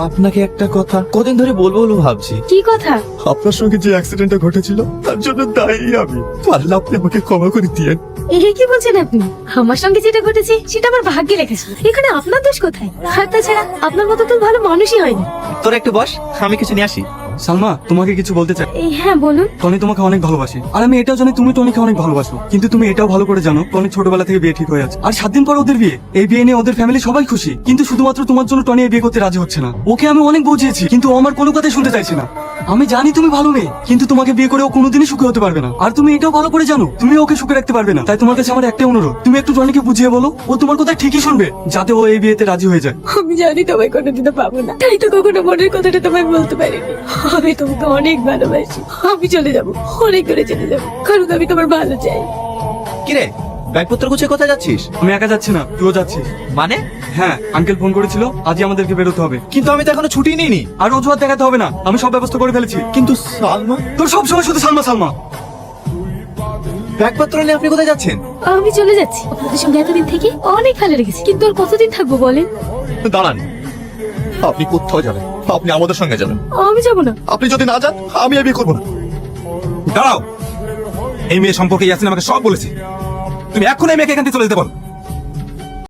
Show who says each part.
Speaker 1: আপনাকে একটা কথা কদিন ধরে বলবো বলবো ভাবছি।
Speaker 2: কি কথা?
Speaker 3: আপনার সঙ্গে যে অ্যাক্সিডেন্টটা ঘটেছিল তার জন্য দায়ী আমি। পারলে আপনি আমাকে ক্ষমা করে দিয়েন।
Speaker 2: এই কি বলছেন আপনি? আমার সঙ্গে যেটা ঘটেছে সেটা আমার ভাগ্যে লেখেছিল, এখানে আপনার দোষ কোথায়? আর তাছাড়া আপনার মতো তো ভালো মানুষই হয়নি।
Speaker 1: তোর একটু বস, আমি কিছু নিয়ে আসি।
Speaker 4: সালমা, তোমাকে কিছু বলতে চাই।
Speaker 2: হ্যাঁ বলুন।
Speaker 4: টনি তোমাকে অনেক ভালোবাসে, আর আমি এটাও জানি তুমি টনিকে অনেক ভালোবাসো। কিন্তু তুমি এটাও ভালো করে জানো টনি ছোটবেলা থেকে বিয়ে ঠিক হয়ে আছে, আর 7 দিন পর ওদের বিয়ে। এই বিয়ে নিয়ে ওদের ফ্যামিলি সবাই খুশি, কিন্তু শুধুমাত্র তোমার জন্য টনি এই বিয়ে করতে রাজি হচ্ছে না। ওকে আমি অনেক বুঝিয়েছি, কিন্তু ও আমার কোনো কথাই শুনতে চাইছে না। আমি জানি তুমি ভালো মেয়ে, কিন্তু তোমাকে বিয়ে করে ও কোনোদিনই সুখী হতে পারবে না। আর তুমি এটাও ভালো করে জানো তুমি ওকে সুখে রাখতে পারবে না। তাই তোমার কাছে আমার একটাই অনুরোধ, তুমি একটু টনিকে বুঝিয়ে বলো, ও তোমার কথা ঠিকই শুনবে, যাতে ও এই বিয়েতে রাজি হয়ে যায়।
Speaker 2: আমি জানি তোমায় কোনোদিনও পাবো না, তাই তো কখনো মনের কথাটা তোমায় বলতে পারিনি। আমি তোমাকে অনেক ভালোবাসি, আমি চলে যাবো, অনেক দূরে চলে যাবো, কারণ আমি তোমার ভালো চাই।
Speaker 1: কিরে, ব্যাগপত্র গুছিয়ে কোথায় যাচ্ছিস?
Speaker 4: আমি একা যাচ্ছি না, তুইও যাচ্ছিস।
Speaker 1: মানে?
Speaker 4: হ্যাঁ, আঙ্কেল ফোন করেছিল, আজই আমাদেরকে বেরোতে হবে।
Speaker 1: কিন্তু আমি তো এখনো ছুটি নিইনি।
Speaker 4: আর অজুহাত দেখাতে হবে না, আমি সব ব্যবস্থা করে ফেলেছি।
Speaker 1: কিন্তু সালমা,
Speaker 4: তোর সব সময় শুধু সালমা সালমা।
Speaker 1: ব্যাগপত্র নিয়ে আপনি কোথায় যাচ্ছেন?
Speaker 2: আমি চলে যাচ্ছি, আপনাদের সঙ্গে এতদিন থেকে অনেক ভালো লেগেছে, কিন্তু আর কতদিন থাকবো বলেন?
Speaker 3: দাঁড়ান, আপনি কোথাও যাবেন? আপনি আমাদের সঙ্গে যাবেন।
Speaker 2: আমি যাবো না।
Speaker 3: আপনি যদি না যান আমি এই বিয়ে করবো না।
Speaker 5: দাঁড়াও, এই মেয়ে সম্পর্কে ইয়াসিন আমাকে সব বলেছে। তুমি এখন এই মেয়েকে এখান থেকে চলে যেতে পারো।